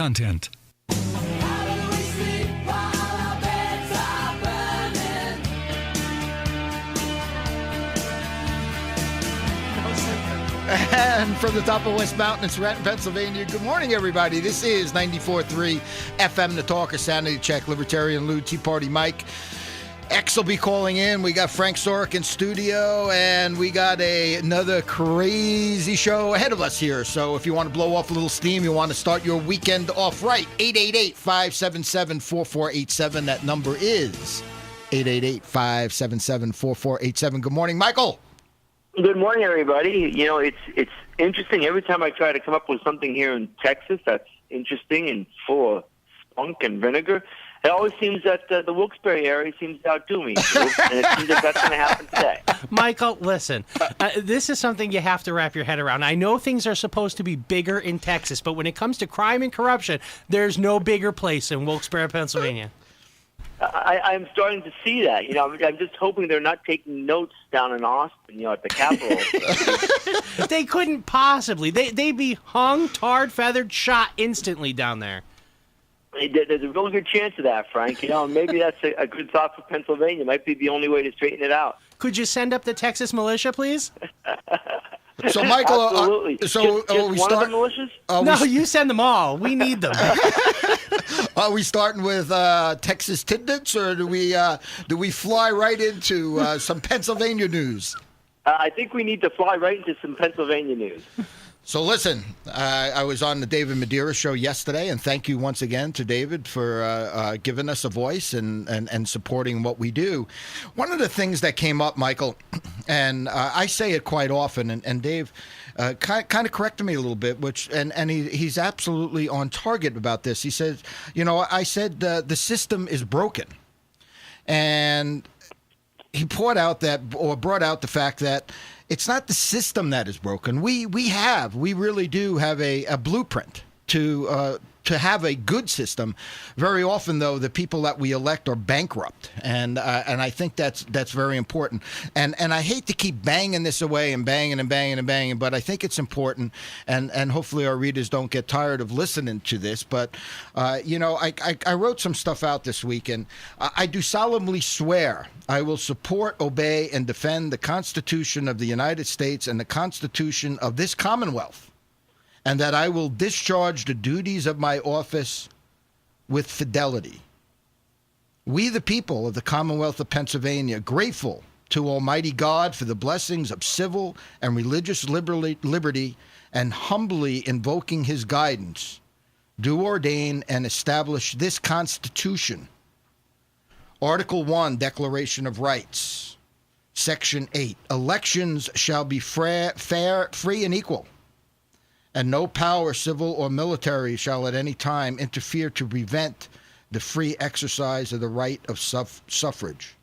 Content. And from the top of West Mountain in Scranton, Pennsylvania, good morning, everybody. This is 94.3 FM, The Talker, Sanity Check, Libertarian Lou, Tea Party Mike. X will be calling in. We got Frank Sorek in studio, and we got another crazy show ahead of us here. So if you want to blow off a little steam, you want to start your weekend off right, 888-577-4487. That number is 888-577-4487. Good morning, Michael. Good morning, everybody. You know, it's interesting. Every time I try to come up with something here in Texas that's interesting and full of spunk and vinegar, it always seems that the Wilkes-Barre area seems to outdo me. And it seems that that's going to happen today. Michael, listen, this is something you have to wrap your head around. I know things are supposed to be bigger in Texas, but when it comes to crime and corruption, there's no bigger place than Wilkes-Barre, Pennsylvania. I'm starting to see that. You know, I'm just hoping they're not taking notes down in Austin, at the Capitol. They couldn't possibly. They'd be hung, tarred, feathered, shot instantly down there. There's a real good chance of that, Frank. Maybe that's a good thought for Pennsylvania. It might be the only way to straighten it out. Could you send up the Texas militia, please? So, Michael, absolutely. Just we one start of the militias? No, you send them all. We need them. Are we starting with Texas tidbits, or do we fly right into some Pennsylvania news? I think we need to fly right into some Pennsylvania news. So listen, I was on the David Madeira show yesterday, and thank you once again to David for giving us a voice and supporting what we do. One of the things that came up, Michael, and I say it quite often, and Dave kind of corrected me a little bit, and he's absolutely on target about this. He says, I said the system is broken, and he brought out the fact that it's not the system that is broken. We really do have a blueprint to have a good system. Very often, though, the people that we elect are bankrupt, and I think that's very important. And I hate to keep banging this away and banging, but I think it's important, and hopefully our readers don't get tired of listening to this. But I wrote some stuff out this week, and I do solemnly swear I will support, obey, and defend the Constitution of the United States and the Constitution of this Commonwealth, and that I will discharge the duties of my office with fidelity. We, the people of the Commonwealth of Pennsylvania, grateful to Almighty God for the blessings of civil and religious liberty, and humbly invoking his guidance, do ordain and establish this Constitution. Article 1, Declaration of Rights, Section 8, elections shall be fair, free, and equal, and no power, civil or military, shall at any time interfere to prevent the free exercise of the right of suffrage.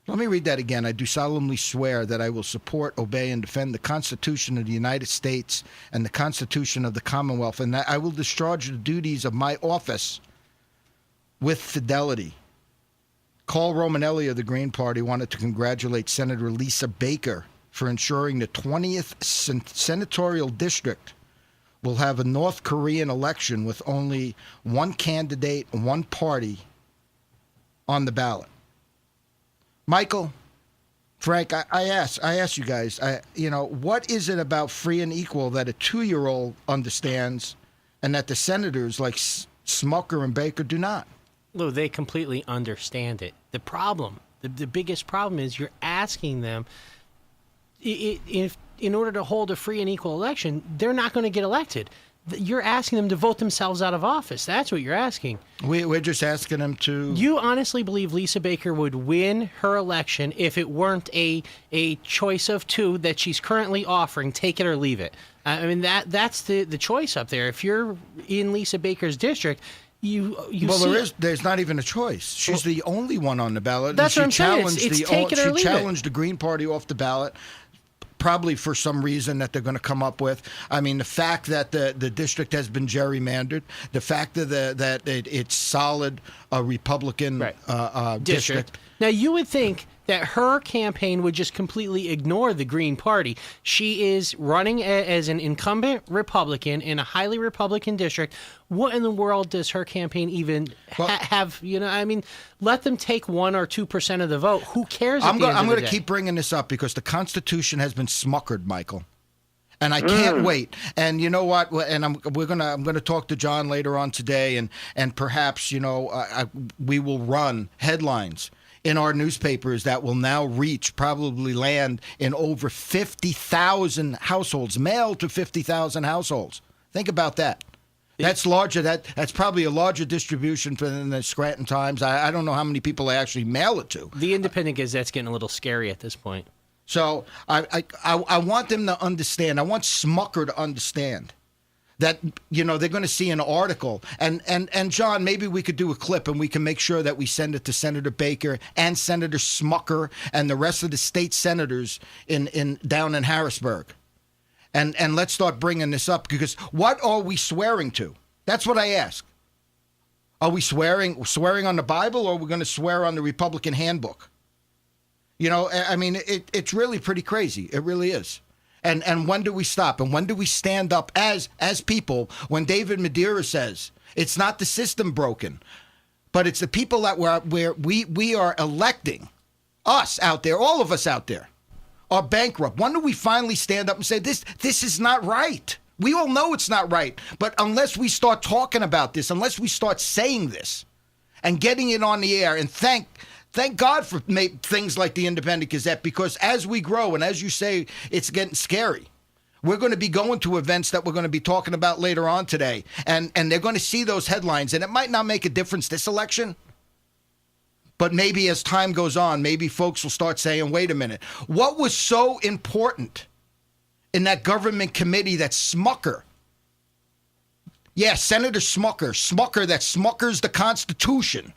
Let me read that again. I do solemnly swear that I will support, obey, and defend the Constitution of the United States and the Constitution of the Commonwealth, and that I will discharge the duties of my office with fidelity. Carl Romanelli of the Green Party wanted to congratulate Senator Lisa Baker for ensuring the 20th senatorial district will have a North Korean election with only one candidate and one party on the ballot. Michael, Frank, I ask you guys, what is it about free and equal that a 2-year-old understands and that the senators like Smuckered and Baker do not? Lou, they completely understand it. The problem, the biggest problem is you're asking them, if in order to hold a free and equal election, they're not going to get elected. You're asking them to vote themselves out of office. That's what you're asking. We're just asking them to... You honestly believe Lisa Baker would win her election if it weren't a choice of two that she's currently offering, take it or leave it? I mean, that's the choice up there. If you're in Lisa Baker's district... There's not even a choice. She's the only one on the ballot. That's what I'm saying. It's take it or leave it. She challenged the Green Party off the ballot, probably for some reason that they're going to come up with. I mean, the fact that the district has been gerrymandered, the fact that it's solid Republican district. Now, you would think that her campaign would just completely ignore the Green Party. She is running as an incumbent Republican in a highly Republican district. What in the world does her campaign even have? I mean, let them take 1 or 2% of the vote. Who cares? I'm going to keep bringing this up because the Constitution has been smuckered, Michael. And I can't wait. And you know what? And I'm going to talk to John later on today, and perhaps we will run headlines in our newspapers that will now probably land in over 50,000 households, mailed to 50,000 households. Think about that. That's larger. That's probably a larger distribution than the Scranton Times. I don't know how many people they actually mail it to. The Independent Gazette's getting a little scary at this point. So I want them to understand. I want Smuckered to understand that they're going to see an article. And John, maybe we could do a clip and we can make sure that we send it to Senator Baker and Senator Smucker and the rest of the state senators down in Harrisburg. And let's start bringing this up, because what are we swearing to? That's what I ask. Are we swearing on the Bible, or are we going to swear on the Republican handbook? I mean, it's really pretty crazy. It really is. And when do we stop? And when do we stand up as people when David Madeira says it's not the system broken, but it's the people that we are electing, us out there, all of us out there, are bankrupt? When do we finally stand up and say this is not right? We all know it's not right. But unless we start talking about this, unless we start saying this and getting it on the air, and thank God for things like the Independent Gazette, because as we grow, and as you say, it's getting scary. We're going to be going to events that we're going to be talking about later on today, and they're going to see those headlines, and it might not make a difference this election, but maybe as time goes on, maybe folks will start saying, wait a minute, what was so important in that government committee that Smucker, Senator Smucker that smuckers the Constitution,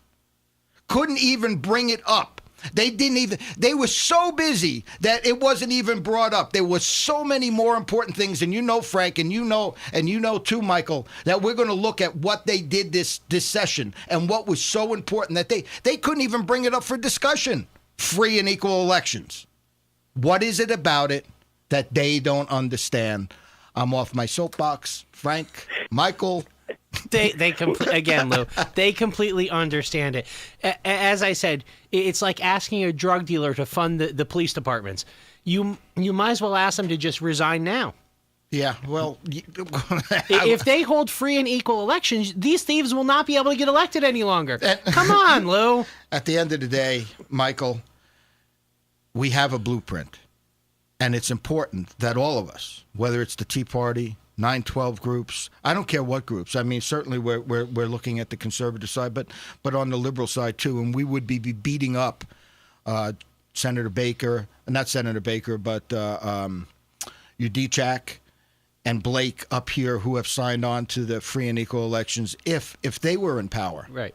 couldn't even bring it up. They were so busy that it wasn't even brought up. There were so many more important things. And Frank, and you know too, Michael, that we're going to look at what they did this session and what was so important that they couldn't even bring it up for discussion. Free and equal elections. What is it about it that they don't understand? I'm off my soapbox. Frank, Michael. Again, Lou, they completely understand it. As I said, it's like asking a drug dealer to fund the police departments. You might as well ask them to just resign now. Yeah, well, if they hold free and equal elections, these thieves will not be able to get elected any longer. Come on, Lou. At the end of the day, Michael, we have a blueprint, and it's important that all of us, whether it's the Tea Party, 9/12 groups, I don't care what groups. I mean, certainly we're looking at the conservative side, but on the liberal side too, and we would be beating up Senator Baker, not Senator Baker, but Udechak and Blake up here, who have signed on to the free and equal elections if they were in power. Right.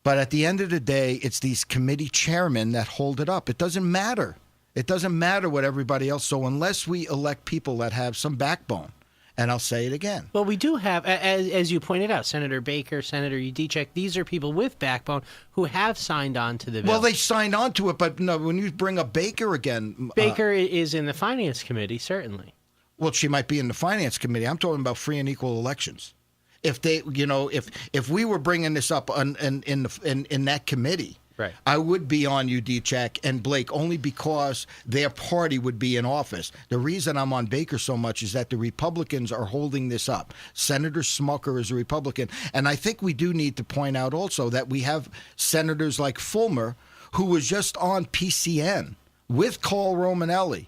But at the end of the day, it's these committee chairmen that hold it up. It doesn't matter. It doesn't matter what everybody else. So unless we elect people that have some backbone, and I'll say it again. Well, we do have, as you pointed out, Senator Baker, Senator Udechak. These are people with backbone who have signed on to the bill. Well, they signed on to it, but no, when you bring up Baker again... Baker is in the Finance Committee, certainly. Well, she might be in the Finance Committee. I'm talking about free and equal elections. If they, if we were bringing this up in that committee... Right. I would be on Udechak and Blake only because their party would be in office. The reason I'm on Baker so much is that the Republicans are holding this up. Senator Smucker is a Republican. And I think we do need to point out also that we have senators like Fulmer, who was just on PCN with Carl Romanelli,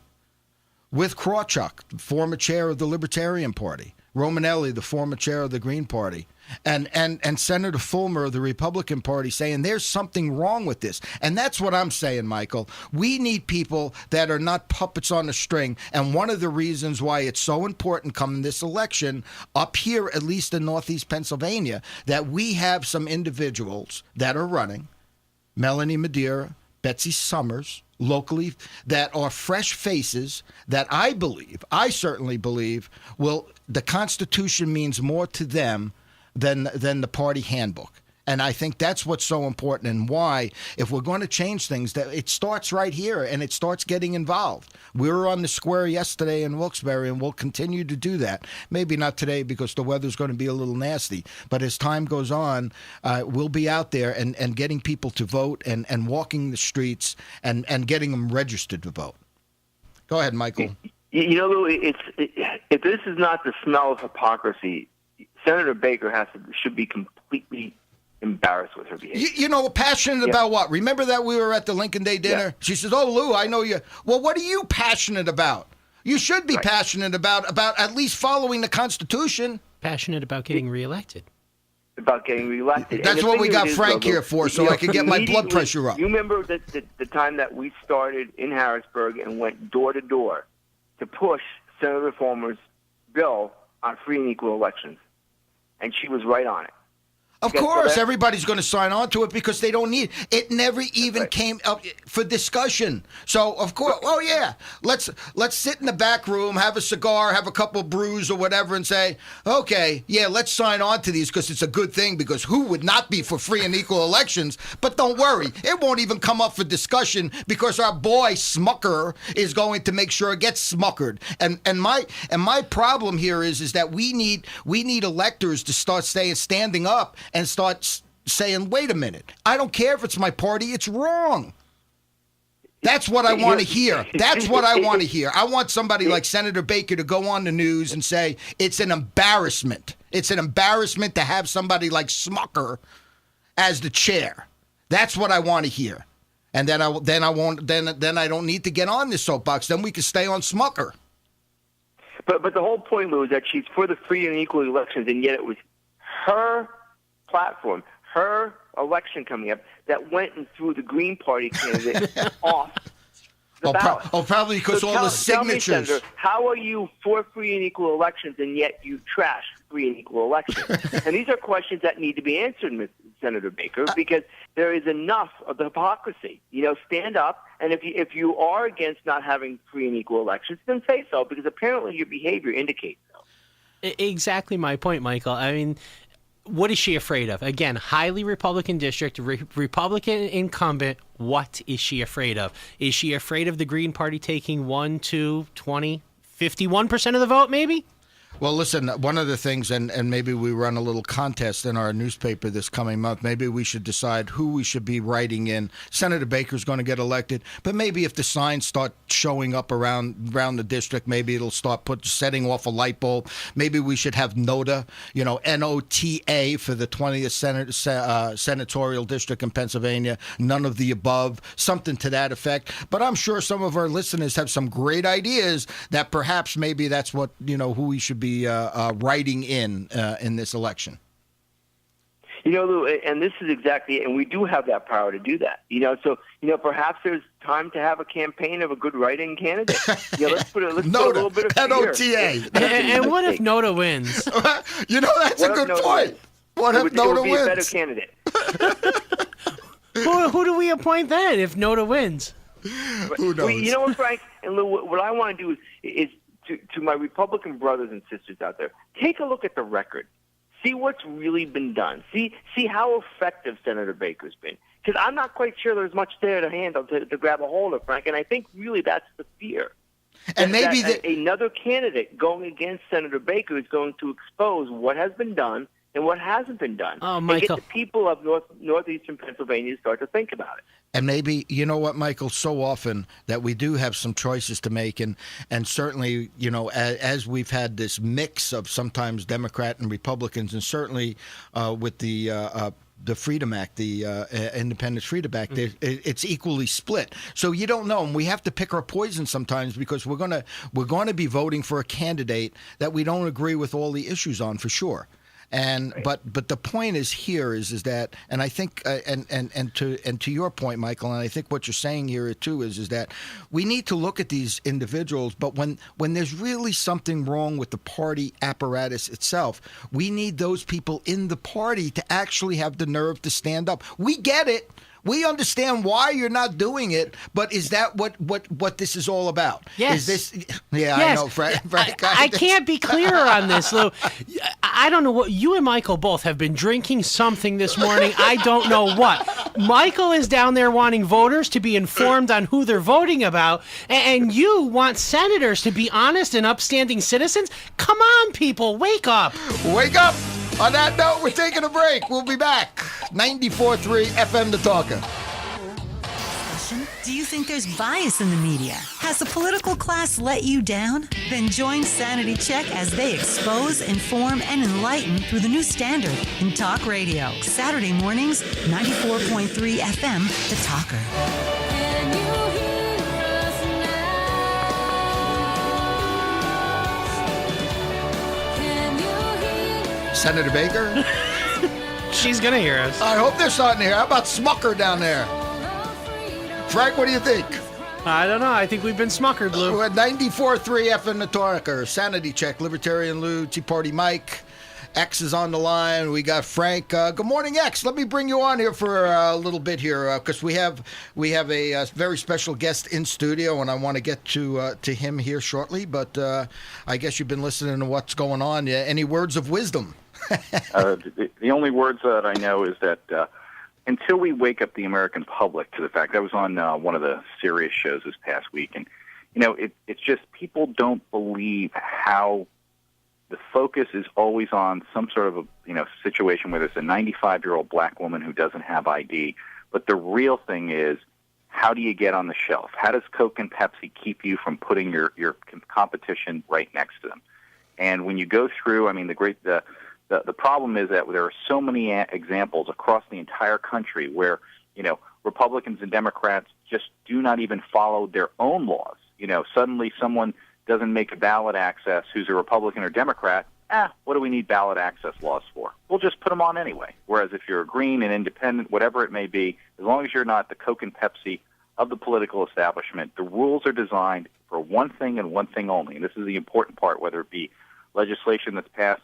with Krawchuk, former chair of the Libertarian Party, Romanelli, the former chair of the Green Party, and Senator Fulmer of the Republican Party saying there's something wrong with this. And that's what I'm saying, Michael. We need people that are not puppets on a string. And one of the reasons why it's so important coming this election up here, at least in Northeast Pennsylvania, that we have some individuals that are running, Melanie Madeira, Betsy Summers, locally, that are fresh faces that I certainly believe, the Constitution means more to them than the party handbook. And I think that's what's so important, and why, if we're going to change things, that it starts right here and it starts getting involved. We were on the square yesterday in Wilkes-Barre, and we'll continue to do that. Maybe not today because the weather's going to be a little nasty, but as time goes on, we'll be out there and getting people to vote and walking the streets and getting them registered to vote. Go ahead, Michael. You know, Lou, if this is not the smell of hypocrisy, Senator Baker should be completely embarrassed with her behavior. You know, passionate about what? Remember that we were at the Lincoln Day dinner? Yeah. She says, "Oh, Lou, I know you." Well, what are you passionate about? You should be passionate about at least following the Constitution. Passionate about getting reelected. About getting reelected. That's what we got Frank here for, so I could get my blood pressure up. You remember the time that we started in Harrisburg and went door to door to push Senator Reformer's bill on free and equal elections, and she was right on it. Of course, everybody's going to sign on to it because they don't need it. It never even came up for discussion. So, of course, oh yeah, let's sit in the back room, have a cigar, have a couple of brews or whatever, and say, okay, yeah, let's sign on to these because it's a good thing. Because who would not be for free and equal elections? But don't worry, it won't even come up for discussion because our boy Smuckered is going to make sure it gets smuckered. And my problem here is that we need electors to start standing up and start saying, wait a minute, I don't care if it's my party, it's wrong. That's what I want to hear. That's what I want to hear. I want somebody like Senator Baker to go on the news and say, it's an embarrassment. It's an embarrassment to have somebody like Smuckered as the chair. That's what I want to hear. And then I don't need to get on this soapbox. Then we can stay on Smuckered. But the whole point, Lou, is that she's for the free and equal elections, and yet it was her platform, her election coming up, that went and threw the Green Party candidate off the ballot. Probably because all the signatures. Tell me, Senator, how are you for free and equal elections, and yet you trash free and equal elections? And these are questions that need to be answered, Senator Baker, because there is enough of the hypocrisy. You know, stand up, and if you are against not having free and equal elections, then say so, because apparently your behavior indicates so. Exactly my point, Michael. I mean, what is she afraid of? Again, highly Republican district, Republican incumbent. What is she afraid of? Is she afraid of the Green Party taking 1, 2, 20, 51% of the vote, maybe? Well, listen, one of the things, and maybe we run a little contest in our newspaper this coming month, maybe we should decide who we should be writing in. Senator Baker's going to get elected, but maybe if the signs start showing up around the district, maybe it'll start setting off a light bulb. Maybe we should have NOTA, NOTA for the 20th senatorial district in Pennsylvania, none of the above, something to that effect. But I'm sure some of our listeners have some great ideas that perhaps maybe that's what, who we should be writing in this election. Lou, and this is exactly it, and we do have that power to do that. So perhaps there's time to have a campaign of a good write-in candidate. Let's put a little bit of NOTA. And what if NOTA wins? That's a good point. What if NOTA wins? It would be a better candidate. Who do we appoint then if NOTA wins? Who knows? You know what, Frank and Lou, what I want to do is to my Republican brothers and sisters out there, take a look at the record. See what's really been done. See how effective Senator Baker's been. Because I'm not quite sure there's much there to handle to grab a hold of, Frank, and I think really that's the fear. And maybe another candidate going against Senator Baker is going to expose what has been done and what hasn't been done. Oh, Michael. And get the people of northeastern Pennsylvania to start to think about it. And maybe, you know what, Michael, so often that we do have some choices to make. And certainly, as we've had this mix of sometimes Democrat and Republicans, and certainly with the Freedom Act, the Independence Freedom Act, it's equally split. So you don't know, and we have to pick our poison sometimes because we're gonna be voting for a candidate that we don't agree with all the issues on, for sure. And but the point is that, and I think and to your point, Michael, and I think what you're saying here too is that we need to look at these individuals, but when there's really something wrong with the party apparatus itself, we need those people in the party to actually have the nerve to stand up. We get it. We understand why you're not doing it, but is that what this is all about? Yes. Is this? Yeah, Yes. I know, Frank. I can't be clearer on this, Lou. I don't know what you and Michael both have been drinking something this morning. I don't know what. Michael is down there wanting voters to be informed on who they're voting about, and you want senators to be honest and upstanding citizens? Come on, people, wake up. Wake up. On that note, we're taking a break. We'll be back. 94.3 FM The Talker. Do you think there's bias in the media? Has the political class let you down? Then join Sanity Check as they expose, inform, and enlighten through the new standard in talk radio. Saturday mornings, 94.3 FM The Talker. Senator Baker? She's going to hear us. I hope they're starting to hear. How about Smuckered down there? Frank, what do you think? I don't know. I think we've been smuckered, Lou. We're at 94.3 FM The Talker. Sanity Check, Libertarian Lou, Tea Party Mike. X is on the line. We got Frank. Good morning, X. Let me bring you on here for a little bit here because we have a very special guest in studio, and I want to get to him here shortly. But I guess you've been listening to what's going on. Any words of wisdom? The only words that I know is that until we wake up the American public to the fact, I was on one of the Sirius shows this past week, and it's just people don't believe how the focus is always on some sort of a situation where there's a 95-year-old black woman who doesn't have ID, but the real thing is, how do you get on the shelf? How does Coke and Pepsi keep you from putting your competition right next to them? And when you go through, the problem is that there are so many examples across the entire country where, Republicans and Democrats just do not even follow their own laws. Suddenly someone doesn't make a ballot access who's a Republican or Democrat. What do we need ballot access laws for? We'll just put them on anyway. Whereas if you're a green and independent, whatever it may be, as long as you're not the Coke and Pepsi of the political establishment, the rules are designed for one thing and one thing only. And this is the important part, whether it be legislation that's passed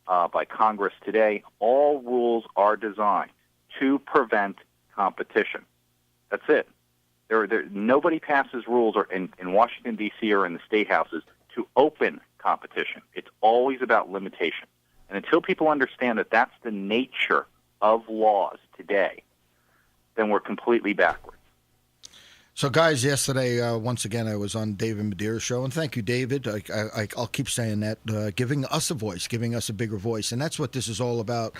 by Congress today, all rules are designed to prevent competition. That's it. Nobody passes rules in Washington, D.C. or in the state houses to open competition. It's always about limitation. And until people understand that that's the nature of laws today, then we're completely backwards. So, guys, yesterday, once again, I was on David Medeiros' show, and thank you, David. I'll keep saying that, giving us a voice, giving us a bigger voice, and that's what this is all about.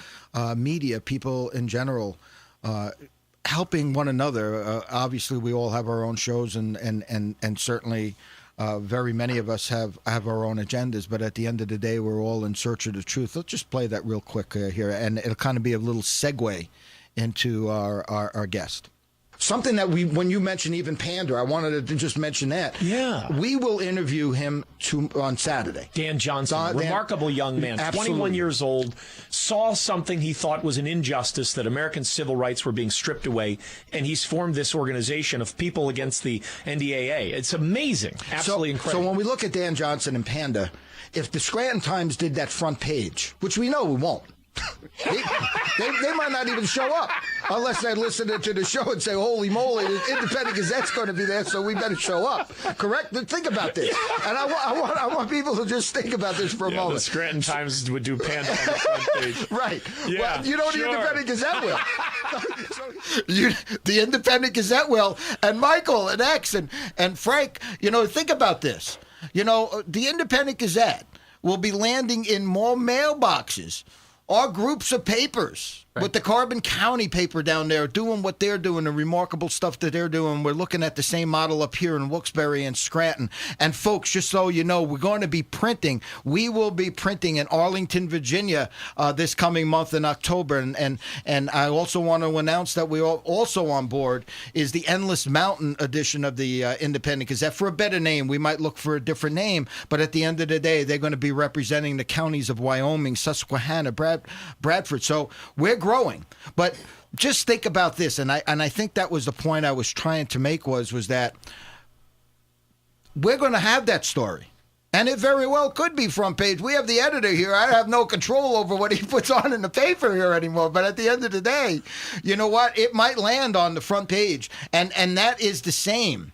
Media, people in general, helping one another. Obviously, we all have our own shows, and certainly very many of us have our own agendas. But at the end of the day, we're all in search of the truth. Let's just play that real quick here, and it'll kind of be a little segue into our guest. Something that when you mentioned even PANDA, I wanted to just mention that. Yeah. We will interview him on Saturday. Dan Johnson, remarkable young man, absolutely. 21 years old, saw something he thought was an injustice, that American civil rights were being stripped away, and he's formed this organization of people against the NDAA. It's amazing. Absolutely incredible. So when we look at Dan Johnson and PANDA, if the Scranton Times did that front page, which we know we won't, they might not even show up unless they listen to the show and say, holy moly, the Independent Gazette's going to be there, so we better show up. Correct? Think about this. And I want people to just think about this for a moment. The Scranton Times would do PANDA on the front page. Right. Yeah, well, the Independent Gazette will. The Independent Gazette will. And Michael and X and Frank, think about this. The Independent Gazette will be landing in more mailboxes or groups of papers, right, with the Carbon County paper down there doing what they're doing, the remarkable stuff that they're doing. We're looking at the same model up here in Wilkes-Barre and Scranton. And folks, just so you know, we're going to be printing. We will be printing in Arlington, Virginia this coming month in October. And I also want to announce that we are also on board is the Endless Mountain edition of the Independent Gazette. For a better name, we might look for a different name. But at the end of the day, they're going to be representing the counties of Wyoming, Susquehanna, Bradford. So we're growing. But just think about this, and I think that was the point I was trying to make was that we're going to have that story. And it very well could be front page. We have the editor here. I have no control over what he puts on in the paper here anymore. But at the end of the day, you know what? It might land on the front page. And that is the same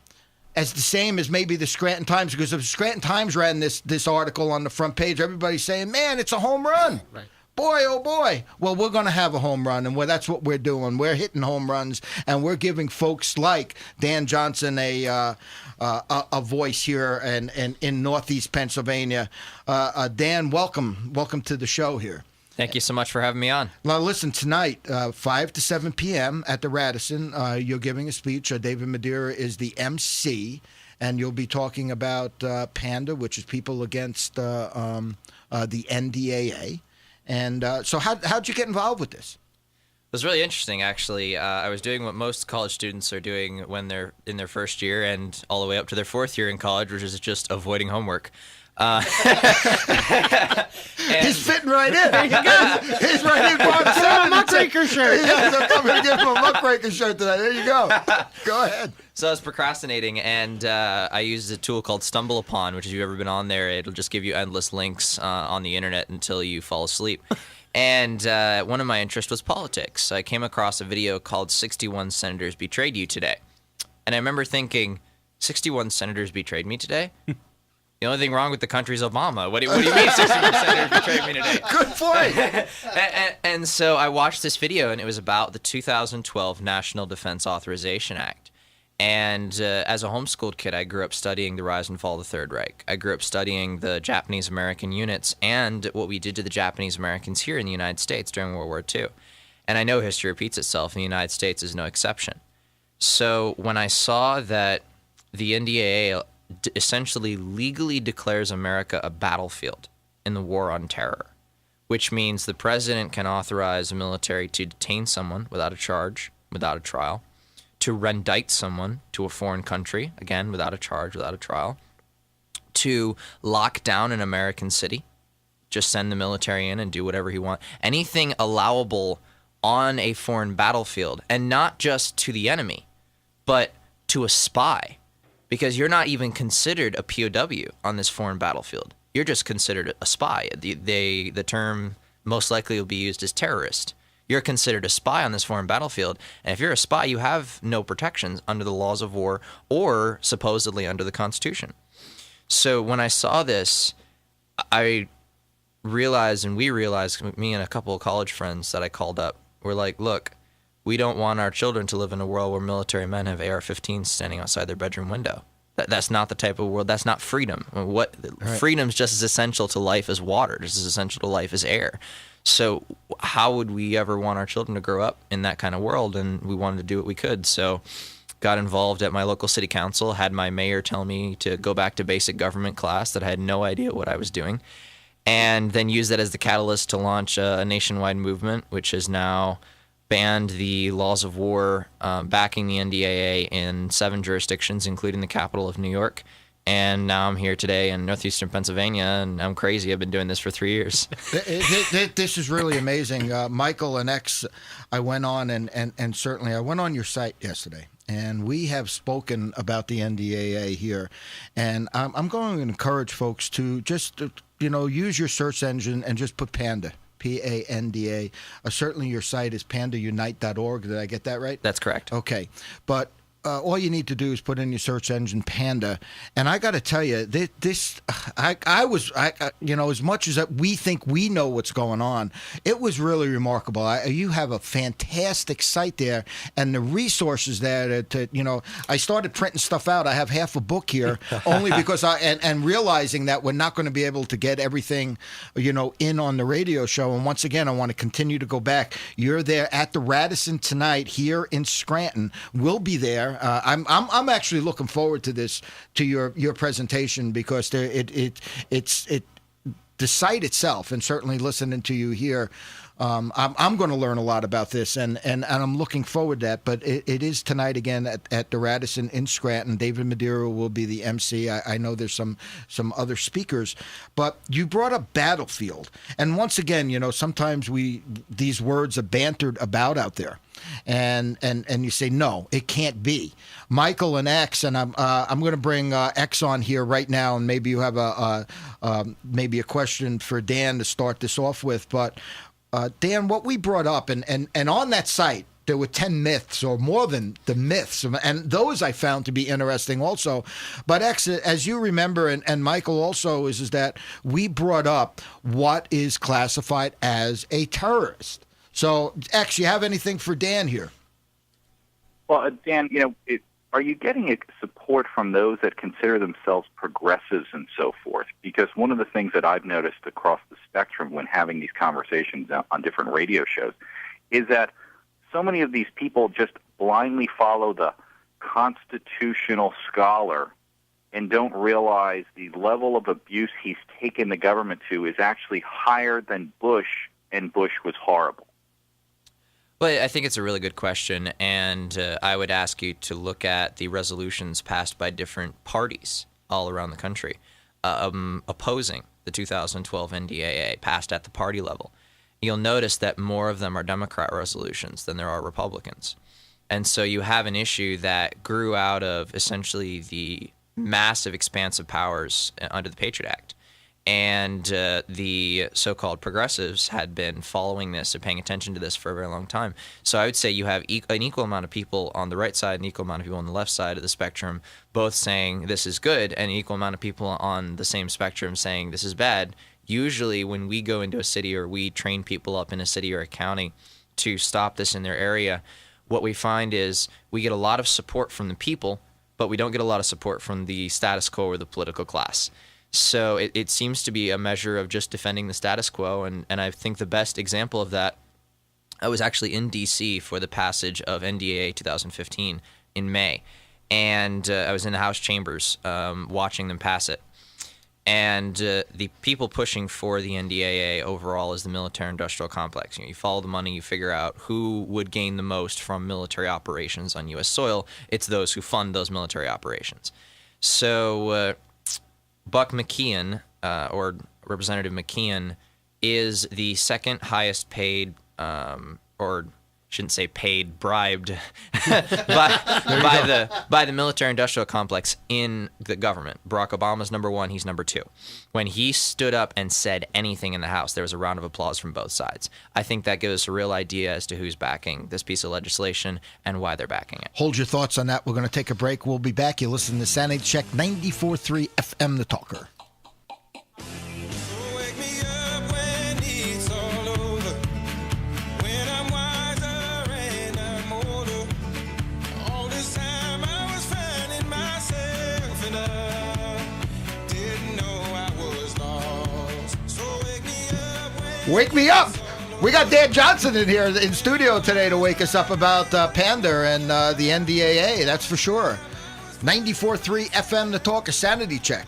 as maybe the Scranton Times. Because if Scranton Times ran this article on the front page, everybody's saying, man, it's a home run. Right. Boy, oh boy. Well, we're going to have a home run, and that's what we're doing. We're hitting home runs, and we're giving folks like Dan Johnson a voice here and in Northeast Pennsylvania. Dan, welcome to the show here. Thank you so much for having me on. Now, listen, tonight, 5 to 7 p.m. at the Radisson, you're giving a speech. David Madeira is the MC, and you'll be talking about PANDA, which is People Against the NDAA. And so how'd you get involved with this? It was really interesting, actually. I was doing what most college students are doing when they're in their first year and all the way up to their fourth year in college, which is just avoiding homework. He's fitting right in. There you go. He's right in. A muckraker shirt. Yes, I'm coming to give him a muckraker shirt today. There you go. Go ahead. So I was procrastinating, and I used a tool called Stumble Upon, which if you've ever been on there, it'll just give you endless links on the internet until you fall asleep. And one of my interests was politics. I came across a video called 61 Senators Betrayed You Today. And I remember thinking, 61 senators betrayed me today? The only thing wrong with the country is Obama. What do you mean 61 senators betrayed me today? Good point. and so I watched this video, and it was about the 2012 National Defense Authorization Act. And as a homeschooled kid, I grew up studying the rise and fall of the Third Reich. I grew up studying the Japanese-American units and what we did to the Japanese-Americans here in the United States during World War II. And I know history repeats itself, and the United States is no exception. So when I saw that the NDAA essentially legally declares America a battlefield in the war on terror, which means the president can authorize the military to detain someone without a charge, without a trial, to rendict someone to a foreign country, again, without a charge, without a trial, to lock down an American city, just send the military in and do whatever he wants. Anything allowable on a foreign battlefield, and not just to the enemy, but to a spy. Because you're not even considered a POW on this foreign battlefield. You're just considered a spy. The term most likely will be used as terrorist. You're considered a spy on this foreign battlefield. And if you're a spy, you have no protections under the laws of war or supposedly under the Constitution. So when I saw this, I realized, and we realized, me and a couple of college friends that I called up, were like, look, we don't want our children to live in a world where military men have AR-15s standing outside their bedroom window. That's not the type of world. That's not freedom. Right. Freedom's just as essential to life as water, just as essential to life as air. So how would we ever want our children to grow up in that kind of world? And we wanted to do what we could. So got involved at my local city council, had my mayor tell me to go back to basic government class that I had no idea what I was doing, and then used that as the catalyst to launch a nationwide movement, which is now banned the laws of war backing the NDAA in 7 jurisdictions, including the capital of New York. And now I'm here today in northeastern Pennsylvania, and I'm crazy. I've been doing this for 3 years. This is really amazing. Michael and X, I went on, and certainly I went on your site yesterday, and we have spoken about the NDAA here. And I'm going to encourage folks to just, use your search engine and just put PANDA. PANDA. Certainly your site is pandaunite.org. Did I get that right? That's correct. Okay. But all you need to do is put in your search engine PANDA. And I got to tell you, as much as we think we know what's going on, it was really remarkable. You have a fantastic site there, and the resources there I started printing stuff out. I have half a book here only because and realizing that we're not going to be able to get everything, in on the radio show. And once again, I want to continue to go back. You're there at the Radisson tonight here in Scranton. We'll be there. I'm actually looking forward to this, to your presentation, because it's the site itself, and certainly listening to you here, I'm going to learn a lot about this, and I'm looking forward to that. But it is tonight again at the Radisson in Scranton. David Madeira will be the MC. I know there's some other speakers, but you brought up battlefield, and once again, sometimes these words are bantered about out there, and you say no, it can't be. Michael and X, and I'm going to bring X on here right now, and maybe you have maybe a question for Dan to start this off with, but. Dan, what we brought up, and on that site, there were 10 myths or more than the myths, and those I found to be interesting also. But X, as you remember, and Michael also, is that we brought up what is classified as a terrorist. So, X, you have anything for Dan here? Well, Dan, are you getting support from those that consider themselves progressives and so forth? Because one of the things that I've noticed across the spectrum when having these conversations on different radio shows is that so many of these people just blindly follow the constitutional scholar and don't realize the level of abuse he's taken the government to is actually higher than Bush, and Bush was horrible. Well, I think it's a really good question, and I would ask you to look at the resolutions passed by different parties all around the country opposing the 2012 NDAA passed at the party level. You'll notice that more of them are Democrat resolutions than there are Republicans. And so you have an issue that grew out of essentially the massive expansive powers under the Patriot Act. And the so-called progressives had been following this and paying attention to this for a very long time. So I would say you have an equal amount of people on the right side, an equal amount of people on the left side of the spectrum, both saying this is good, and an equal amount of people on the same spectrum saying this is bad. Usually when we go into a city or we train people up in a city or a county to stop this in their area, what we find is we get a lot of support from the people, but we don't get a lot of support from the status quo or the political class. So it seems to be a measure of just defending the status quo, and I think the best example of that, I was actually in D.C. for the passage of NDAA 2015 in May, and I was in the House chambers watching them pass it. And the people pushing for the NDAA overall is the military-industrial complex. You follow the money, you figure out who would gain the most from military operations on U.S. soil. It's those who fund those military operations. So Buck McKeon, or Representative McKeon, is the second highest paid, or shouldn't say paid, bribed by the military-industrial complex in the government. Barack Obama's number one, he's number two. When he stood up and said anything in the House, there was a round of applause from both sides. I think that gives us a real idea as to who's backing this piece of legislation and why they're backing it. Hold your thoughts on that. We're going to take a break. We'll be back. You listen to Sanity Check 94.3 FM, The Talker. Wake me up! We got Dan Johnson in here in studio today to wake us up about PANDA and the NDAA, that's for sure. 94.3 FM, The Talk, a Sanity Check.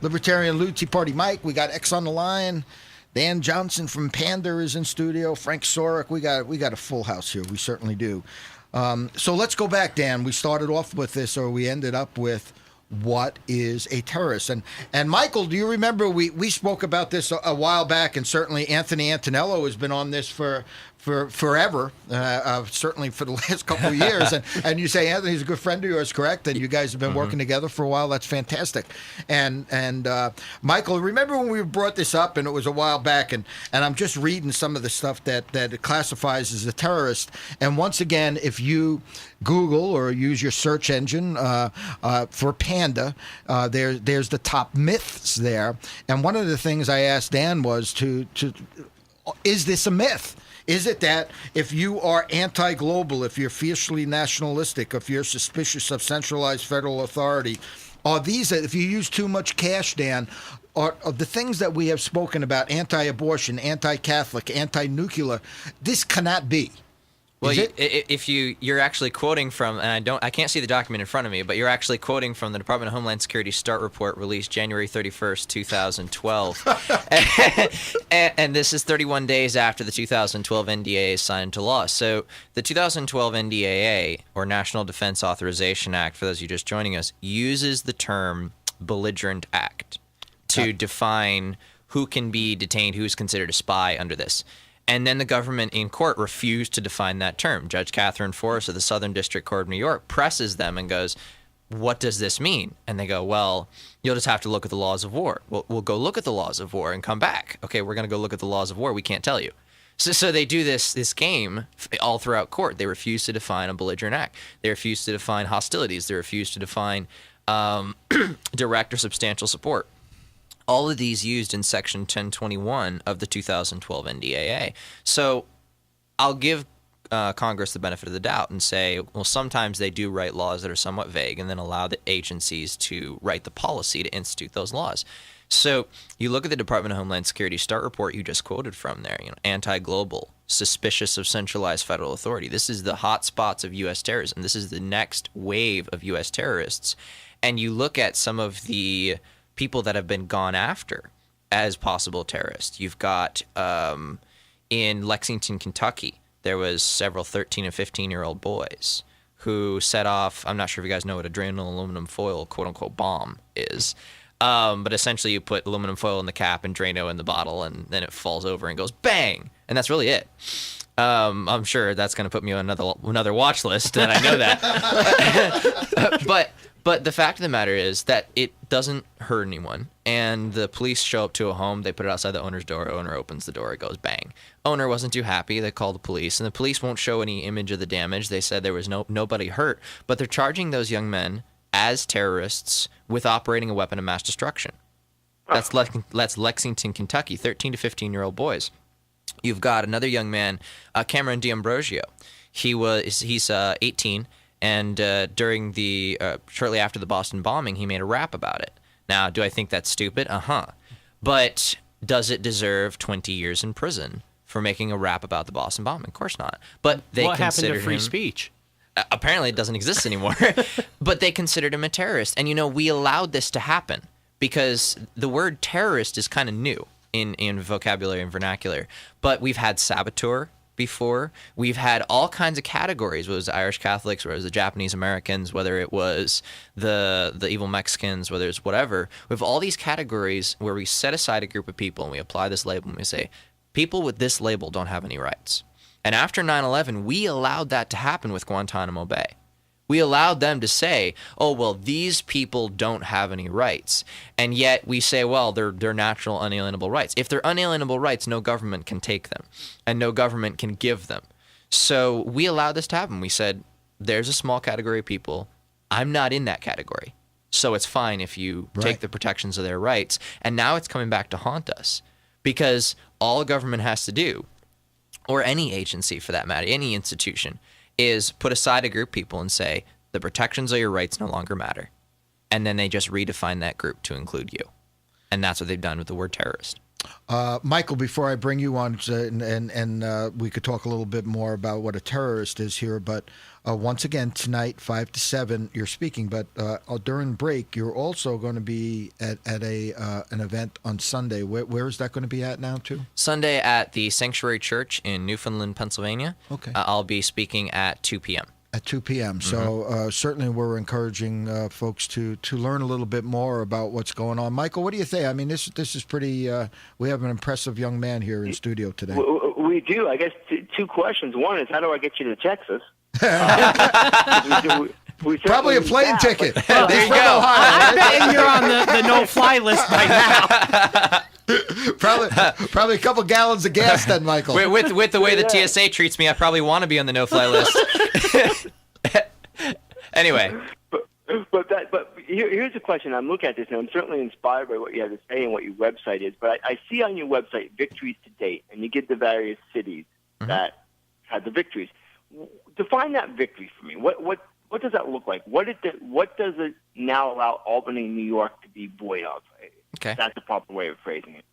Libertarian Lou, Tea Party Mike, we got X on the line. Dan Johnson from PANDA is in studio. Frank Sorek, we got a full house here, we certainly do. So let's go back, Dan. We started off with this, or we ended up with what is a terrorist? And Michael, do you remember we spoke about this a while back, and certainly Anthony Antonello has been on this for forever, certainly for the last couple of years. And you say Anthony's a good friend of yours, correct? And you guys have been working together for a while. That's fantastic. And Michael, remember when we brought this up, and it was a while back, and I'm just reading some of the stuff that it classifies as a terrorist. And once again, if you Google or use your search engine for PANDA, there's the top myths there. And one of the things I asked Dan was is this a myth? Is it that if you are anti-global, if you're fiercely nationalistic, if you're suspicious of centralized federal authority, are these, if you use too much cash, Dan, are the things that we have spoken about, anti-abortion, anti-Catholic, anti-nuclear, this cannot be? Well, if you're actually quoting from, and I can't see the document in front of me, but you're actually quoting from the Department of Homeland Security START report released January 31st, 2012. and this is 31 days after the 2012 NDAA is signed into law. So the 2012 NDAA, or National Defense Authorization Act, for those of you just joining us, uses the term belligerent act to define who can be detained, who's considered a spy under this. And then the government in court refused to define that term. Judge Catherine Forrest of the Southern District Court of New York presses them and goes, what does this mean? And they go, well, you'll just have to look at the laws of war. We'll go look at the laws of war and come back. Okay, we're going to go look at the laws of war. We can't tell you. So they do this game all throughout court. They refuse to define a belligerent act. They refuse to define hostilities. They refuse to define direct or substantial support. All of these used in Section 1021 of the 2012 NDAA. So I'll give Congress the benefit of the doubt and say, well, sometimes they do write laws that are somewhat vague and then allow the agencies to write the policy to institute those laws. So you look at the Department of Homeland Security START report you just quoted from there, anti-global, suspicious of centralized federal authority. This is the hot spots of U.S. terrorism. This is the next wave of U.S. terrorists. And you look at some of the people that have been gone after as possible terrorists. You've got in Lexington, Kentucky, there was several 13 and 15-year-old boys who set off, I'm not sure if you guys know what a Drano aluminum foil quote-unquote bomb is, but essentially you put aluminum foil in the cap and Drano in the bottle, and then it falls over and goes bang, and that's really it. I'm sure that's going to put me on another watch list, and I know that. But the fact of the matter is that it doesn't hurt anyone. And the police show up to a home. They put it outside the owner's door. Owner opens the door. It goes bang. Owner wasn't too happy. They called the police. And the police won't show any image of the damage. They said there was nobody hurt. But they're charging those young men as terrorists with operating a weapon of mass destruction. That's Lexington, Kentucky, 13 to 15-year-old boys. You've got another young man, Cameron D'Ambrosio. He's 18. And during shortly after the Boston bombing, he made a rap about it. Now, do I think that's stupid? But does it deserve 20 years in prison for making a rap about the Boston bombing? Of course not. But what happened to free speech? Apparently, it doesn't exist anymore. But they considered him a terrorist. And, we allowed this to happen because the word terrorist is kind of new in vocabulary and vernacular. But we've had saboteur before. We've had all kinds of categories, whether it was the Irish Catholics, whether it was the Japanese Americans, whether it was the evil Mexicans, whether it's whatever. We have all these categories where we set aside a group of people and we apply this label and we say, people with this label don't have any rights. And after 9/11, we allowed that to happen with Guantanamo Bay. We allowed them to say, oh, well, these people don't have any rights. And yet we say, well, they're natural unalienable rights. If they're unalienable rights, no government can take them and no government can give them. So we allowed this to happen. We said, there's a small category of people. I'm not in that category. So it's fine if you take the protections of their rights. And now it's coming back to haunt us because all a government has to do, or any agency for that matter, any institution, is put aside a group of people and say, the protections of your rights no longer matter. And then they just redefine that group to include you. And that's what they've done with the word terrorist. Michael, before I bring you on, and we could talk a little bit more about what a terrorist is here, but once again, tonight, 5 to 7, you're speaking, but during break, you're also going to be at an event on Sunday. Where is that going to be at now, too? Sunday at the Sanctuary Church in Newfoundland, Pennsylvania. Okay. I'll be speaking at 2 p.m. At 2 p.m. So certainly we're encouraging folks to learn a little bit more about what's going on. Michael, what do you think? I mean, this is pretty. We have an impressive young man here in studio today. We do. I guess two questions. One is, how do I get you to Texas? We probably a plane ticket. Well, there you go. I bet you're on the no-fly list by now. Probably a couple gallons of gas then, Michael. With the way the TSA treats me, I probably want to be on the no-fly list. Anyway. But here's a question. I'm looking at this, and I'm certainly inspired by what you have to say and what your website is. But I see on your website victories to date, and you give the various cities that had the victories. Define that victory for me. What does that look like? What does it now allow Albany, New York to be void of? Okay. That's the proper way of phrasing it.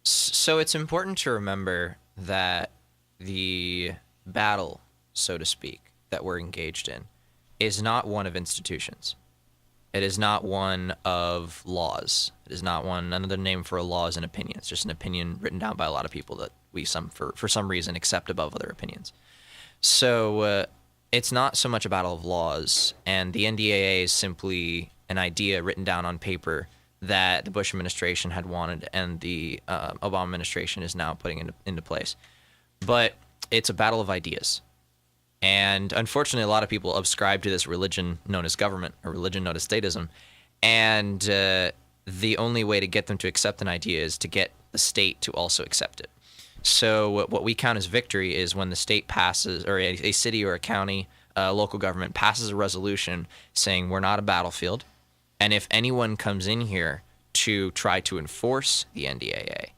So it's important to remember that the battle so to speak, that we're engaged in is not one of institutions. It is not one of laws. It is not one. Another name for a law is an opinion. It's just an opinion written down by a lot of people that we for some reason accept above other opinions. So it's not so much a battle of laws, and the NDAA is simply an idea written down on paper that the Bush administration had wanted and the Obama administration is now putting into place. But it's a battle of ideas. And unfortunately, a lot of people ascribe to this religion known as government or religion known as statism. And the only way to get them to accept an idea is to get the state to also accept it. So what we count as victory is when the state passes, or a city or a county, local government passes a resolution saying we're not a battlefield. And if anyone comes in here to try to enforce the NDAA,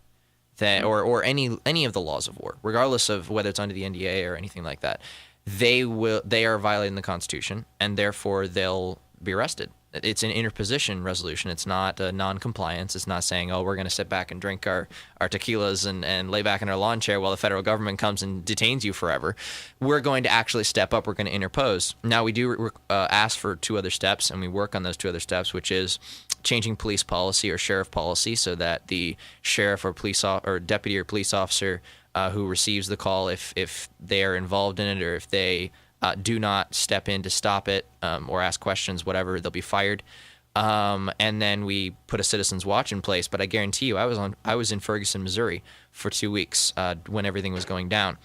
or any of the laws of war, regardless of whether it's under the NDAA or anything like that, they are violating the Constitution, and therefore they'll be arrested. It's an interposition resolution. It's not a non-compliance. It's not saying, oh, we're going to sit back and drink our tequilas and lay back in our lawn chair while the federal government comes and detains you forever. We're going to actually step up. We're going to interpose. Now, we do ask for 2 other steps, and we work on those 2 other steps, which is changing police policy or sheriff policy so that the sheriff or or deputy or police officer who receives the call, if they are involved in it or if they do not step in to stop it or ask questions, whatever, they'll be fired. And then we put a citizens watch in place. But I guarantee you, I was in Ferguson, Missouri for 2 weeks when everything was going down.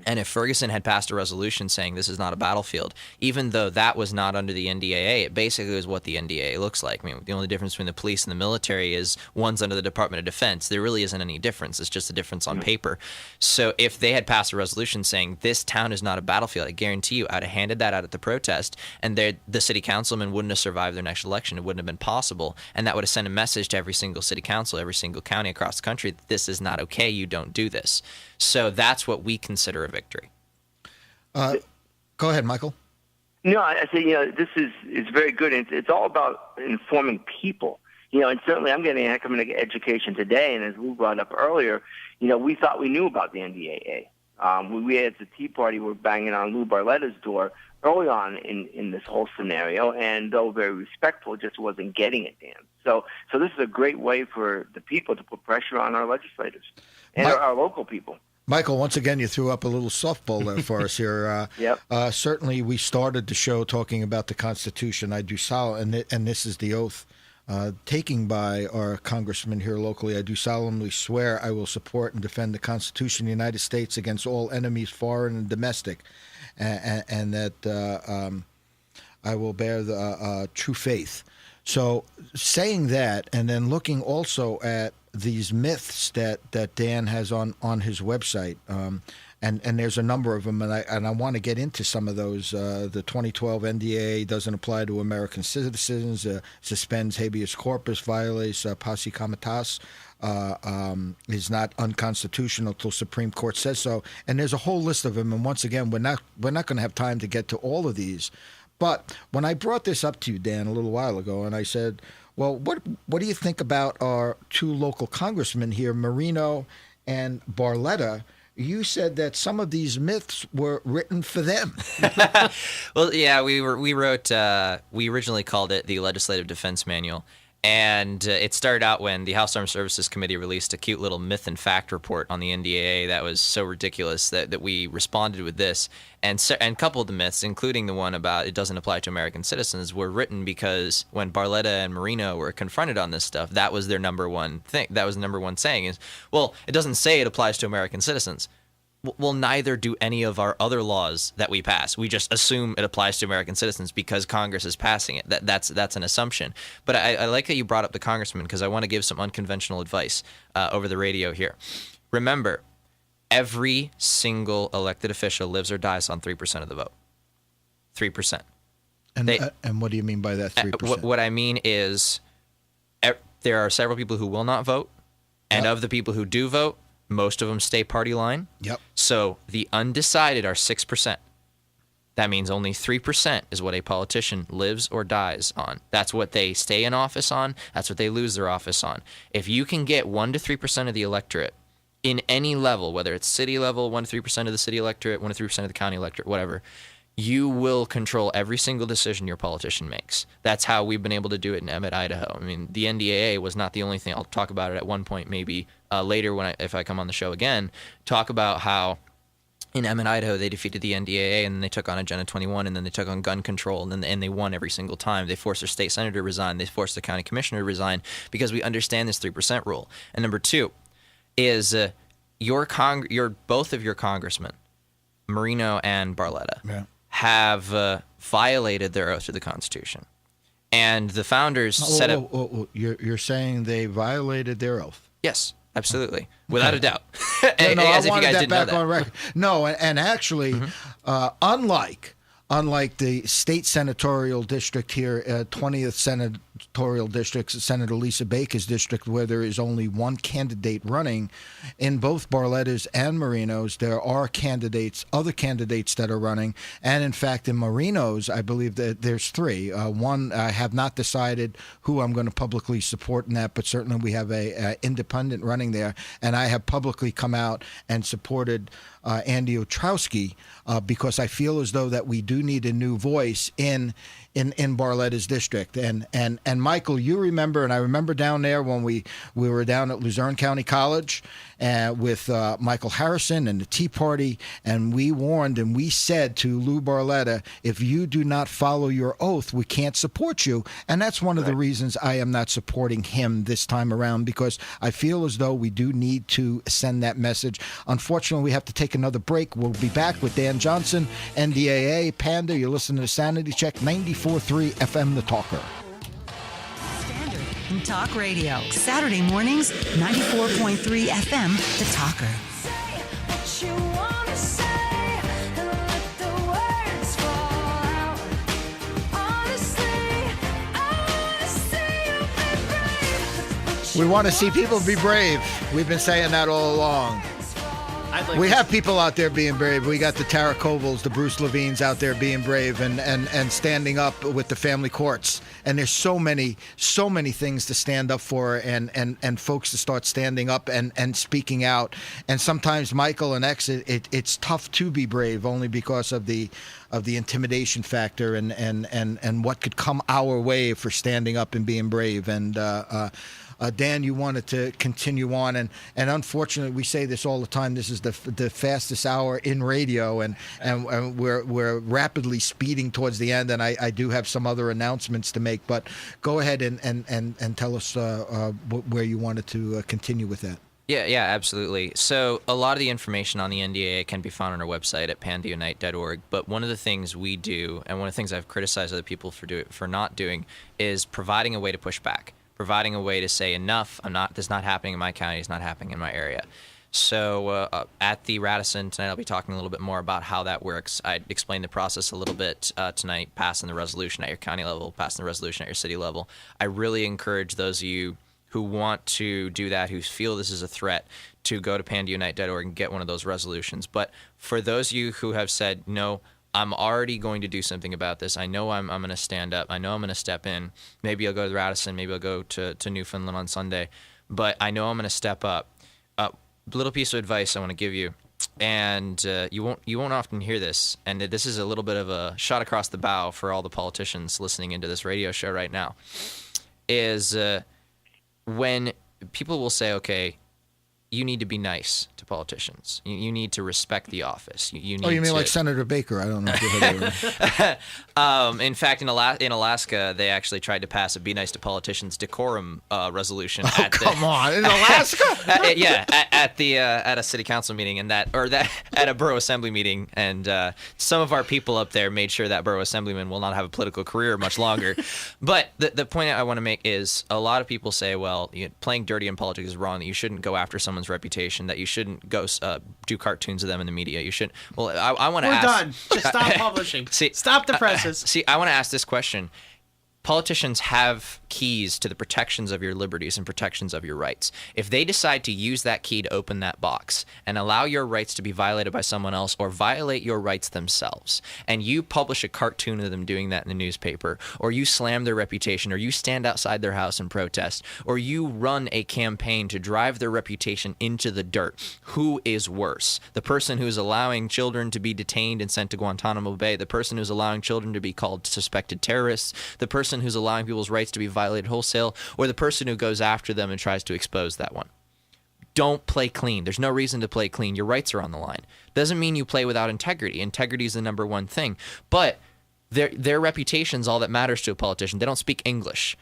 And if Ferguson had passed a resolution saying this is not a battlefield, even though that was not under the NDAA, it basically is what the NDAA looks like. I mean, the only difference between the police and the military is one's under the Department of Defense. There really isn't any difference. It's just a difference on paper. So if they had passed a resolution saying this town is not a battlefield, I guarantee you I'd have handed that out at the protest, and the city councilman wouldn't have survived their next election. It wouldn't have been possible. And that would have sent a message to every single city council, every single county across the country that this is not okay. You don't do this. So that's what we consider a victory. Go ahead, Michael. No, I say, this is very good. It's all about informing people. And certainly I'm getting an economic education today, and as Lou brought up earlier, we thought we knew about the NDAA. We as the Tea Party were banging on Lou Barletta's door early on in this whole scenario, and though very respectful, just wasn't getting it, Dan. So this is a great way for the people to put pressure on our legislators and our local people. Michael, once again, you threw up a little softball there for us here. Yep. Certainly, we started the show talking about the Constitution. I do solemnly, and this is the oath taken by our congressman here locally. I do solemnly swear I will support and defend the Constitution of the United States against all enemies, foreign and domestic, and that I will bear the true faith. So saying that, and then looking also at these myths that Dan has on his website, and there's a number of them, and I want to get into some of those. The 2012 NDAA doesn't apply to American citizens, suspends habeas corpus, violates posse comitatus, is not unconstitutional till Supreme Court says so, and there's a whole list of them. And once again, we're not going to have time to get to all of these. But when I brought this up to you, Dan, a little while ago, and I said, well, what do you think about our 2 local congressmen here, Marino and Barletta? You said that some of these myths were written for them. Well, yeah, we wrote. We originally called it the Legislative Defense Manual, and it started out when the House Armed Services Committee released a cute little myth and fact report on the NDAA that was so ridiculous that we responded with this, and a couple of the myths, including the one about it doesn't apply to American citizens, were written because when Barletta and Marino were confronted on this stuff, that was their number one thing. That was the number one saying is, well, it doesn't say it applies to American citizens. Well, neither do any of our other laws that we pass. We just assume it applies to American citizens because Congress is passing it. That's an assumption. But I like that you brought up the congressman because I want to give some unconventional advice over the radio here. Remember, every single elected official lives or dies on 3% of the vote. 3%. And what do you mean by that 3%? What I mean is there are several people who will not vote, and of the people who do vote, most of them stay party line. Yep. So the undecided are 6%. That means only 3% is what a politician lives or dies on. That's what they stay in office on. That's what they lose their office on. If you can get 1 to 3% of the electorate in any level, whether it's city level, 1 to 3% of the city electorate, 1 to 3% of the county electorate, whatever, you will control every single decision your politician makes. That's how we've been able to do it in Emmett, Idaho. I mean, the NDAA was not the only thing. I'll talk about it at one point, maybe later if I come on the show again, talk about how in Emmett, Idaho, they defeated the NDAA, and then they took on Agenda 21, and then they took on gun control, and they won every single time. They forced their state senator to resign. They forced the county commissioner to resign because we understand this 3% rule. And number two is both of your congressmen, Marino and Barletta, have violated their oath to the Constitution. And the founders set up... You're saying they violated their oath? Yes, absolutely. Without a doubt. I As if you wanted guys that didn't back know that. on record. No, and actually, unlike the state senatorial district here, 20th senatorial district, Senator Lisa Baker's district, where there is only one candidate running, in both Barletta's and Marino's, there are other candidates that are running. And in fact, in Marino's, I believe that there's three. One, I have not decided who I'm going to publicly support in that, but certainly we have a independent running there. And I have publicly come out and supported Andy Ostrowski because I feel as though that we do need a new voice in Barletta's district. And Michael, you remember, and I remember down there when we were down at Luzerne County College with Michael Harrison and the Tea Party, and we warned and we said to Lou Barletta, if you do not follow your oath, we can't support you. And that's one of the reasons I am not supporting him this time around, because I feel as though we do need to send that message. Unfortunately, we have to take another break. We'll be back with Dan Johnson, NDAA, Panda. You're listening to Sanity Check 94.3 FM, The Talker. Standard and Talk Radio. Saturday mornings, 94.3 FM, The Talker. We want to see people be brave. We've been saying that all along. We have people out there being brave. We got the Tara Kovals, the Bruce Levines out there being brave and standing up with the family courts. And there's so many things to stand up for and folks to start standing up and speaking out. And sometimes, Michael and X, it's tough to be brave only because of the intimidation factor and what could come our way for standing up and being brave. And Dan, you wanted to continue on, and unfortunately, we say this all the time. This is the fastest hour in radio, and we're rapidly speeding towards the end. And I do have some other announcements to make, but go ahead and tell us where you wanted to continue with that. Yeah, absolutely. So a lot of the information on the NDAA can be found on our website at pandaunite.org. But one of the things we do, and one of the things I've criticized other people for not doing, is providing a way to push back. Providing a way to say enough. This is not happening in my county. It's not happening in my area. So at the Radisson tonight, I'll be talking a little bit more about how that works. I explained the process a little bit tonight, passing the resolution at your county level, passing the resolution at your city level. I really encourage those of you who want to do that, who feel this is a threat, to go to pandaunite.org and get one of those resolutions. But for those of you who have said, no, I'm already going to do something about this. I know I'm going to stand up. I know I'm going to step in. Maybe I'll go to Radisson. Maybe I'll go to Newfoundland on Sunday. But I know I'm going to step up. Little piece of advice I want to give you, and you won't often hear this, and this is a little bit of a shot across the bow for all the politicians listening into this radio show right now, is when people will say, okay, you need to be nice to politicians. You need to respect the office. You need you mean like Senator Baker? I don't know if you heard that. In fact, in Alaska, they actually tried to pass a "Be Nice to Politicians" decorum resolution. Come on, in Alaska? At a city council meeting, at a borough assembly meeting, and some of our people up there made sure that borough assemblyman will not have a political career much longer. But the point I want to make is, a lot of people say, well, playing dirty in politics is wrong. That you shouldn't go after someone's reputation. That you shouldn't go do cartoons of them in the media. You shouldn't. Well, I want to ask. We're done. Just stop publishing. Stop the presses. I want to ask this question. Politicians have keys to the protections of your liberties and protections of your rights. If they decide to use that key to open that box and allow your rights to be violated by someone else or violate your rights themselves, and you publish a cartoon of them doing that in the newspaper, or you slam their reputation, or you stand outside their house and protest, or you run a campaign to drive their reputation into the dirt, who is worse? The person who's allowing children to be detained and sent to Guantanamo Bay, the person who's allowing children to be called suspected terrorists, the person who's allowing people's rights to be violated wholesale, or the person who goes after them and tries to expose that one? Don't play clean. There's no reason to play clean. Your rights are on the line. Doesn't mean you play without integrity. Integrity is the number one thing. But their reputation's all that matters to a politician. They don't speak English.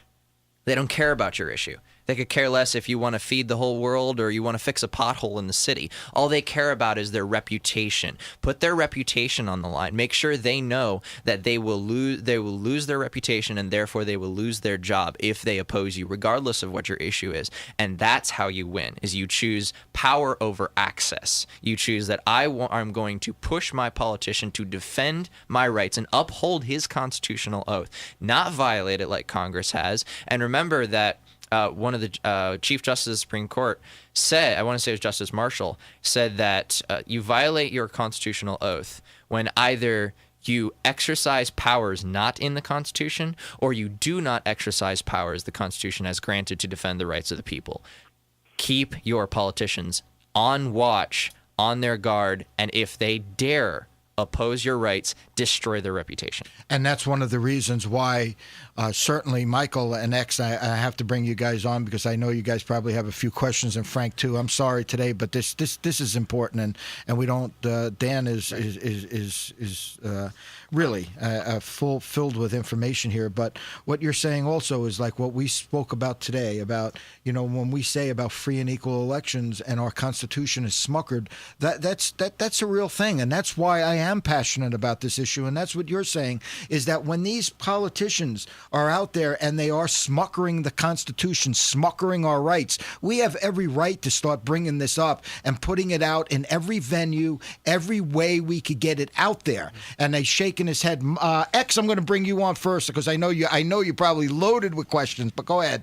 They don't care about your issue. They could care less if you want to feed the whole world or you want to fix a pothole in the city. All they care about is their reputation. Put their reputation on the line. Make sure they know that they will lose their reputation, and therefore they will lose their job if they oppose you, regardless of what your issue is. And that's how you win, is you choose power over access. You choose that I'm going to push my politician to defend my rights and uphold his constitutional oath, not violate it like Congress has. And remember that one of the Chief Justice of the Supreme Court said, I want to say it was Justice Marshall, said that you violate your constitutional oath when either you exercise powers not in the Constitution or you do not exercise powers the Constitution has granted to defend the rights of the people. Keep your politicians on watch, on their guard, and if they dare oppose your rights, destroy their reputation. And that's one of the reasons why certainly Michael and X, I have to bring you guys on because I know you guys probably have a few questions, and Frank too. I'm sorry today, but this is important, and we don't. Dan is really filled with information here. But what you're saying also is like what we spoke about today about, when we say about free and equal elections and our Constitution is smuckered, that's a real thing, and that's why I am passionate about this issue. And that's what you're saying, is that when these politicians are out there and they are smuckering the Constitution, smuckering our rights, we have every right to start bringing this up and putting it out in every venue, every way we could get it out there. And he's shaking his head. X, I'm going to bring you on first because I know you're probably loaded with questions, but go ahead.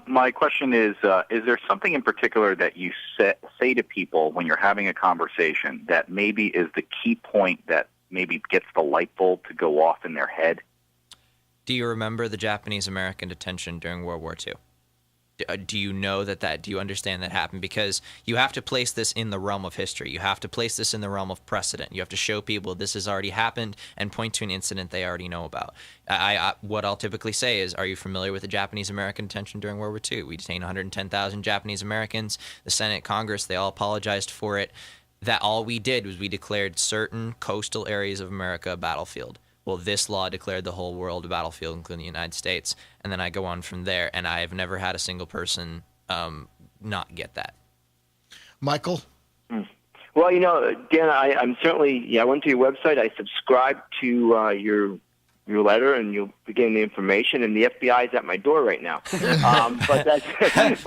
My question is there something in particular that you say to people when you're having a conversation that maybe is the key point that maybe gets the light bulb to go off in their head? Do you remember the Japanese-American detention during World War II? Do you know that do you understand that happened? Because you have to place this in the realm of history. You have to place this in the realm of precedent. You have to show people this has already happened and point to an incident they already know about. What I'll typically say is, are you familiar with the Japanese-American detention during World War II? We detained 110,000 Japanese Americans. The Senate, Congress, they all apologized for it. That all we did was we declared certain coastal areas of America a battlefield. Well, this law declared the whole world a battlefield, including the United States, and then I go on from there, and I have never had a single person not get that. Michael? Well, Dan, I'm certainly, I went to your website, I subscribed to your letter, and you'll be getting the information, and the FBI is at my door right now.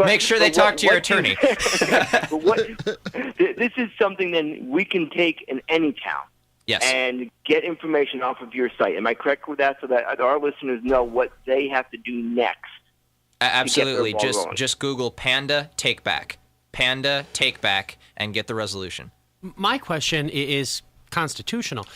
Make sure they talk to your attorney. This is something that we can take in any town. Yes. And get information off of your site. Am I correct with that, so that our listeners know what they have to do next? Absolutely. Just Google PANDA Take Back. PANDA Take Back and get the resolution. My question is constitutional.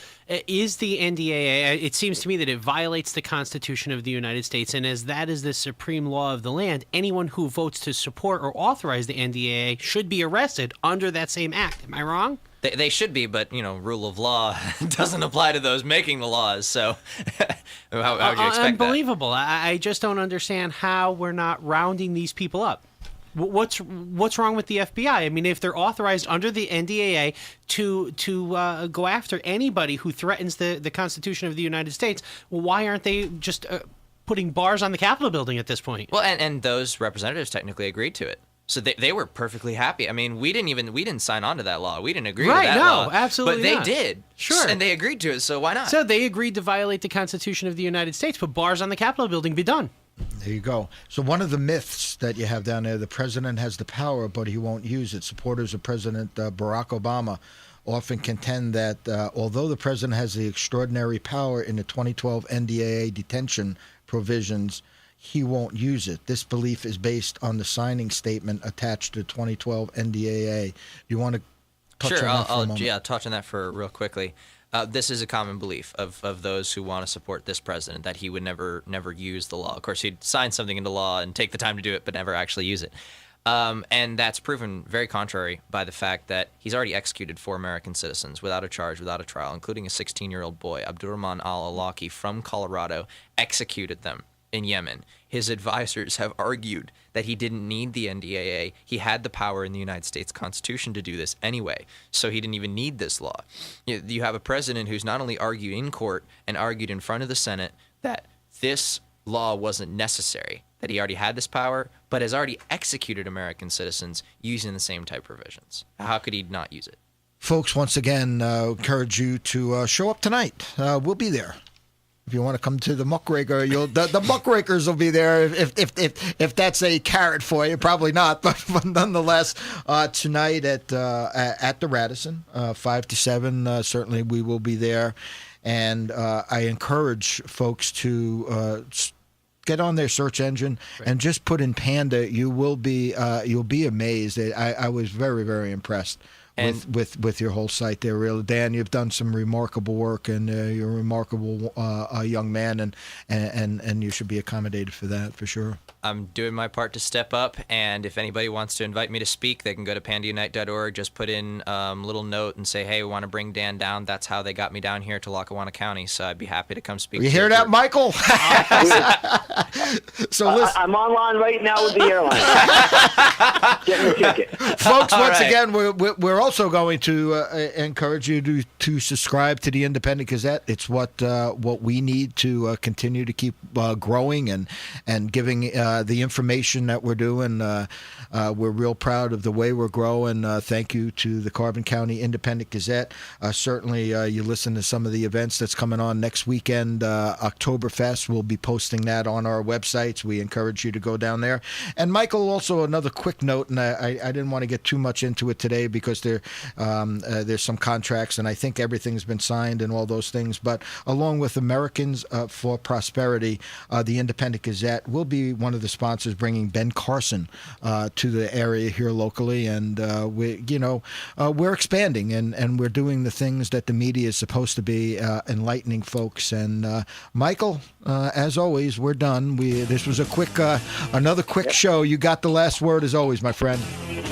Is the NDAA, it seems to me that it violates the Constitution of the United States, and as that is the supreme law of the land, anyone who votes to support or authorize the NDAA should be arrested under that same act. Am I wrong? They should be, but, rule of law doesn't apply to those making the laws, so how would you expect Unbelievable. That? I just don't understand how we're not rounding these people up. What's wrong with the FBI? I mean, if they're authorized under the NDAA to go after anybody who threatens the Constitution of the United States, well, why aren't they just putting bars on the Capitol building at this point? Well, and those representatives technically agreed to it. So they were perfectly happy. I mean, we didn't sign on to that law. We didn't agree to that law. Right, no, absolutely But not. they did. Sure. And they agreed to it, so why not? So they agreed to violate the Constitution of the United States, put bars on the Capitol building, be done. There you go. So one of the myths that you have down there, the president has the power, but he won't use it. Supporters of President Barack Obama often contend that although the president has the extraordinary power in the 2012 NDAA detention provisions, he won't use it. This belief is based on the signing statement attached to 2012 NDAA. You want to touch on that for a moment? Yeah, touch on that for real quickly. This is a common belief of those who want to support this president, that he would never use the law. Of course, he'd sign something into law and take the time to do it, but never actually use it. And that's proven very contrary by the fact that he's already executed 4 American citizens without a charge, without a trial, including a 16-year-old boy, Abdurrahman al-Awlaki from Colorado, executed them in Yemen. His advisors have argued that he didn't need the NDAA. He had the power in the United States Constitution to do this anyway, so he didn't even need this law. You have a president who's not only argued in court and argued in front of the Senate that this law wasn't necessary, that he already had this power, but has already executed American citizens using the same type provisions. How could he not use it? Folks, once again, encourage you to show up tonight. We'll be there. If you want to come to the muckraker, the muckrakers will be there. If that's a carrot for you, probably not, but nonetheless, tonight at the Radisson, 5 to 7, certainly we will be there, and I encourage folks to get on their search engine and just put in Panda. You'll be amazed. I was very, very impressed with your whole site there, really. Dan, you've done some remarkable work, and you're a remarkable young man, and you should be accommodated for that, for sure. I'm doing my part to step up, and if anybody wants to invite me to speak, they can go to pandaunite.org, just put in a little note and say, hey, we want to bring Dan down. That's how they got me down here to Lackawanna County, so I'd be happy to come speak. You hear that, Michael? So I'm online right now with the airline. Getting the ticket. Folks, once again, we're also going to encourage you to subscribe to the Independent Gazette. It's what we need to continue to keep growing and giving the information that we're doing. We're real proud of the way we're growing. Thank you to the Carbon County Independent Gazette. Certainly, you listen to some of the events that's coming on next weekend. Oktoberfest, we'll be posting that on our websites. We encourage you to go down there. And Michael, also another quick note, and I didn't want to get too much into it today because there's some contracts, and I think everything's been signed and all those things. But along with Americans for Prosperity, the Independent Gazette will be one of the sponsors, bringing Ben Carson to the area here locally, and we're expanding and we're doing the things that the media is supposed to be, enlightening folks. And Michael, as always, we're done. This was another quick show. You got the last word as always, my friend.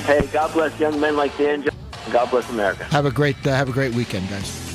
Hey, God bless young men like Dan Johnson. God bless America. Have a great weekend, guys.